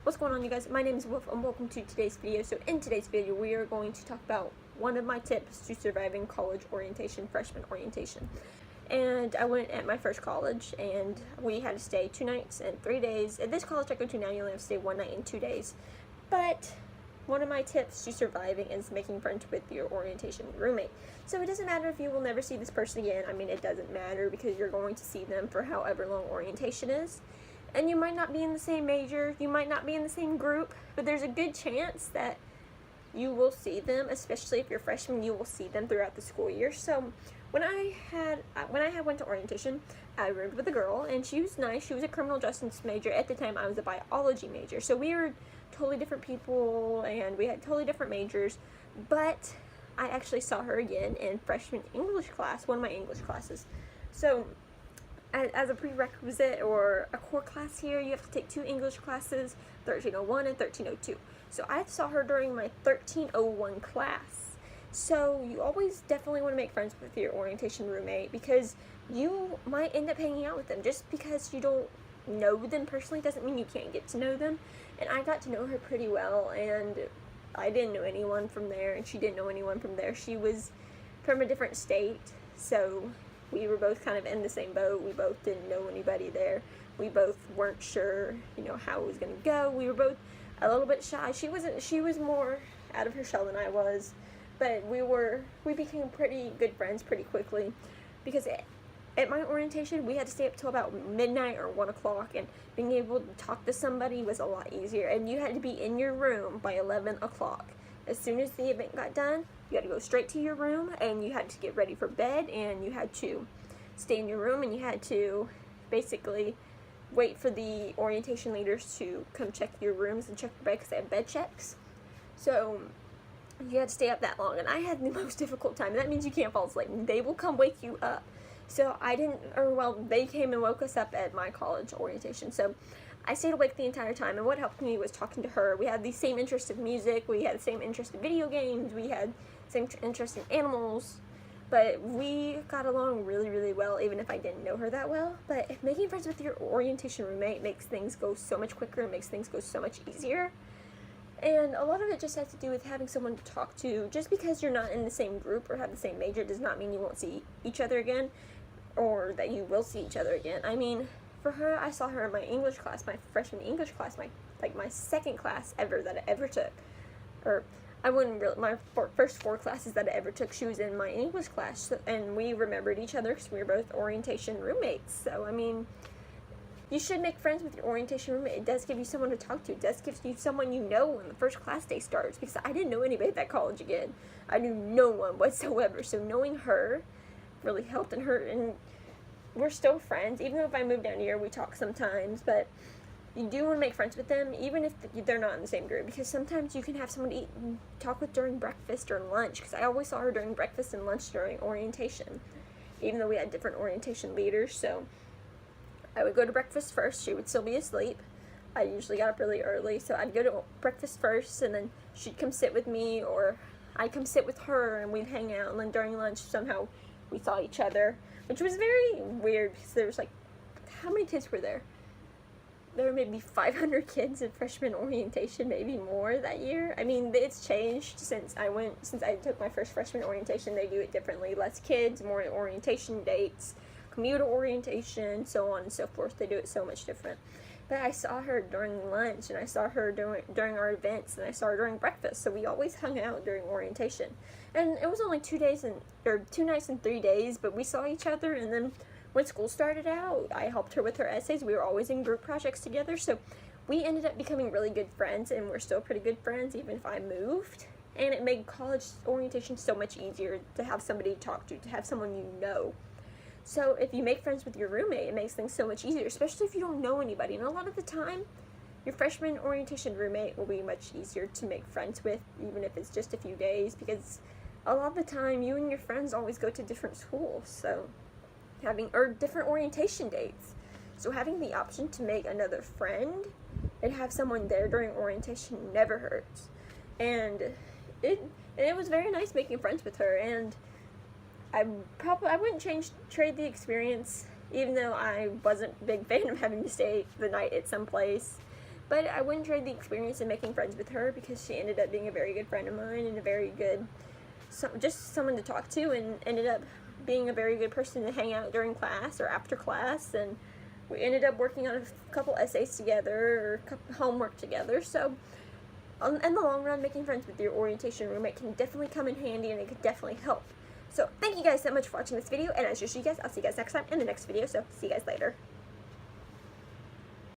What's going on, you guys? My name is Wolf and welcome to today's video. So in today's video we are going to talk about one of my tips to surviving college orientation, freshman orientation. And I went at my first college and we had to stay 2 nights and 3 days. At this college I go to now, you only have to stay 1 night and 2 days. But one of my tips to surviving is making friends with your orientation roommate. So it doesn't matter if you will never see this person again. I mean, it doesn't matter because you're going to see them for however long orientation is. And you might not be in the same major, you might not be in the same group, but there's a good chance that you will see them, especially if you're freshmen, you will see them throughout the school year. So when I went to orientation, I roomed with a girl, and she was nice. She was a criminal justice major. At the time, I was a biology major. So we were totally different people, and we had totally different majors, but I actually saw her again in freshman English class, one of my English classes. So as a prerequisite or a core class here, you have to take 2 English classes, 1301 and 1302. So I saw her during my 1301 class. So you always definitely want to make friends with your orientation roommate because you might end up hanging out with them. Just because you don't know them personally doesn't mean you can't get to know them. And I got to know her pretty well, and I didn't know anyone from there, and she didn't know anyone from there. She was from a different state, so we were both kind of in the same boat. We both didn't know anybody there. We both weren't sure, how it was going to go. We were both a little bit shy. She was more out of her shell than I was, but we became pretty good friends pretty quickly because at my orientation, we had to stay up till about midnight or 1 o'clock, and being able to talk to somebody was a lot easier, and you had to be in your room by 11 o'clock. As soon as the event got done, you had to go straight to your room, and you had to get ready for bed, and you had to stay in your room, and you had to basically wait for the orientation leaders to come check your rooms and check your bed because they have bed checks. So you had to stay up that long, and I had the most difficult time. That means you can't fall asleep. They will come wake you up. So they came and woke us up at my college orientation. So I stayed awake the entire time, and what helped me was talking to her. We had the same interest in music, we had the same interest in video games, we had the same interest in animals, but we got along really, really well, even if I didn't know her that well. But making friends with your orientation roommate makes things go so much quicker, and makes things go so much easier. And a lot of it just has to do with having someone to talk to. Just because you're not in the same group or have the same major does not mean you won't see each other again, or that you will see each other again. I mean, for her, I saw her in my English class, my freshman English class, my second class ever that I ever took. Or I wouldn't really, my first 4 classes that I ever took, she was in my English class, so, and we remembered each other because we were both orientation roommates. So, I mean, you should make friends with your orientation roommate. It does give you someone to talk to. It does give you someone you know when the first class day starts, because I didn't know anybody at that college again. I knew no one whatsoever, so knowing her really helped, and we're still friends. Even though if I move down here, we talk sometimes, but you do want to make friends with them, even if they're not in the same group, because sometimes you can have someone to eat and talk with during breakfast or lunch, because I always saw her during breakfast and lunch during orientation, even though we had different orientation leaders. So I would go to breakfast first. She would still be asleep. I usually got up really early, so I'd go to breakfast first, and then she'd come sit with me, or I'd come sit with her, and we'd hang out, and then during lunch, somehow we saw each other, which was very weird because there was how many kids were there? There were maybe 500 kids in freshman orientation, maybe more that year. I mean, it's changed since I took my first freshman orientation. They do it differently. Less kids, more orientation dates, commuter orientation, so on and so forth. They do it so much different. But I saw her during lunch, and I saw her during our events, and I saw her during breakfast. So we always hung out during orientation. And it was only 2 nights and 3 days, but we saw each other. And then when school started out, I helped her with her essays. We were always in group projects together. So we ended up becoming really good friends, and we're still pretty good friends even if I moved. And it made college orientation so much easier to have somebody to talk to have someone you know. So if you make friends with your roommate, it makes things so much easier, especially if you don't know anybody. And a lot of the time, your freshman orientation roommate will be much easier to make friends with, even if it's just a few days, because a lot of the time, you and your friends always go to different schools, or different orientation dates. So having the option to make another friend and have someone there during orientation never hurts. And it was very nice making friends with her, and I wouldn't trade the experience, even though I wasn't a big fan of having to stay the night at some place. But I wouldn't trade the experience of making friends with her, because she ended up being a very good friend of mine and a very good, just someone to talk to, and ended up being a very good person to hang out during class or after class. And we ended up working on a couple essays together, or homework together. So in the long run, making friends with your orientation roommate can definitely come in handy, and it could definitely help. So thank you guys so much for watching this video, and as usual, you guys, I'll see you guys next time in the next video. So see you guys later.